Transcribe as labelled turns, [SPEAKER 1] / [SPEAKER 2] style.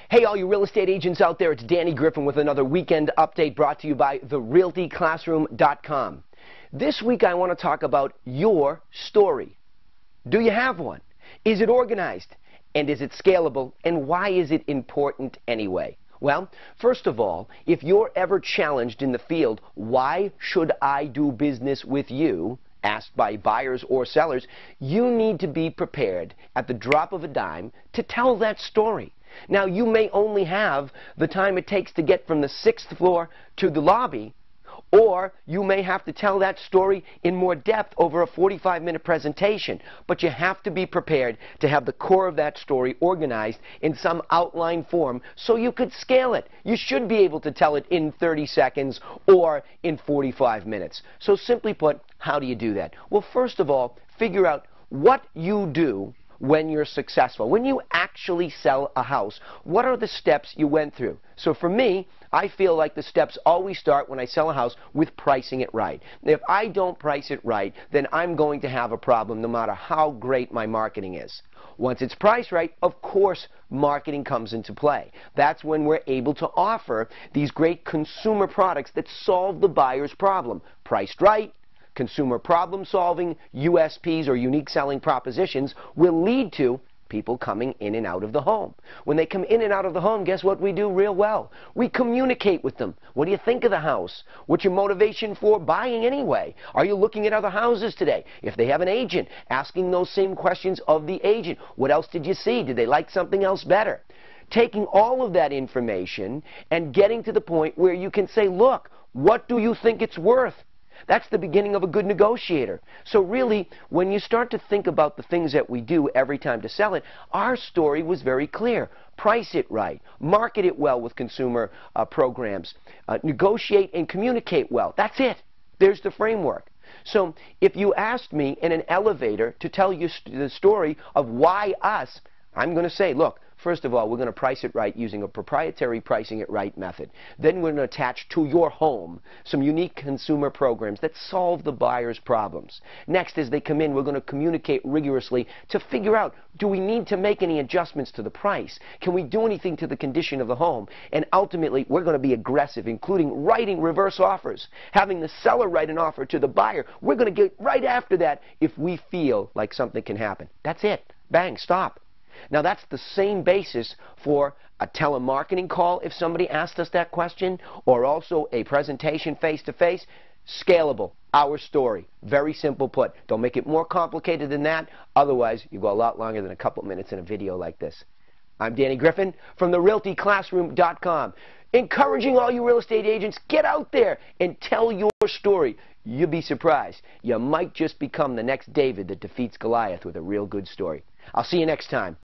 [SPEAKER 1] Hey, all you real estate agents out there, it's Danny Griffin with another weekend update brought to you by therealtyclassroom.com. This week I want to talk about your story. Do you have one? Is it organized? And is it scalable? And why is it important anyway? Well, first of all, if you're ever challenged in the field, why should I do business with you? Asked by buyers or sellers, you need to be prepared at the drop of a dime to tell that story. Now, you may only have the time it takes to get from the 6th floor to the lobby, or you may have to tell that story in more depth over a 45-minute presentation. But you have to be prepared to have the core of that story organized in some outline form so you could scale it. You should be able to tell it in 30 seconds or in 45 minutes. So simply put, how do you do that? Well, first of all, figure out what you do when you're successful. When you actually sell a house, what are the steps you went through? So for me, I feel like the steps always start when I sell a house with pricing it right. If I don't price it right, then I'm going to have a problem no matter how great my marketing is. Once it's priced right, of course, marketing comes into play. That's when we're able to offer these great consumer products that solve the buyer's problem. Priced right, consumer problem solving, USPs or unique selling propositions will lead to people coming in and out of the home. When they come in and out of the home, guess what we do real well? We communicate with them. What do you think of the house? What's your motivation for buying anyway? Are you looking at other houses today? If they have an agent, asking those same questions of the agent. What else did you see? Did they like something else better? Taking all of that information and getting to the point where you can say, look, what do you think it's worth? That's the beginning of a good negotiator. So really, when you start to think about the things that we do every time to sell it, our story was very clear. Price it right. Market it well with consumer programs. Negotiate and communicate well. That's it. There's the framework. So if you asked me in an elevator to tell you the story of why us, I'm going to say, look, first of all, we're going to price it right using a proprietary pricing it right method. Then we're going to attach to your home some unique consumer programs that solve the buyer's problems. Next, as they come in, we're going to communicate rigorously to figure out, do we need to make any adjustments to the price? Can we do anything to the condition of the home? And ultimately, we're going to be aggressive, including writing reverse offers, having the seller write an offer to the buyer. We're going to get right after that if we feel like something can happen. That's it. Bang, stop. Now, that's the same basis for a telemarketing call if somebody asked us that question, or also a presentation face-to-face. Scalable, our story. Very simple put. Don't make it more complicated than that. Otherwise, you go a lot longer than a couple minutes in a video like this. I'm Danny Griffin from therealtyclassroom.com. Encouraging all you real estate agents, get out there and tell your story. You'll be surprised. You might just become the next David that defeats Goliath with a real good story. I'll see you next time.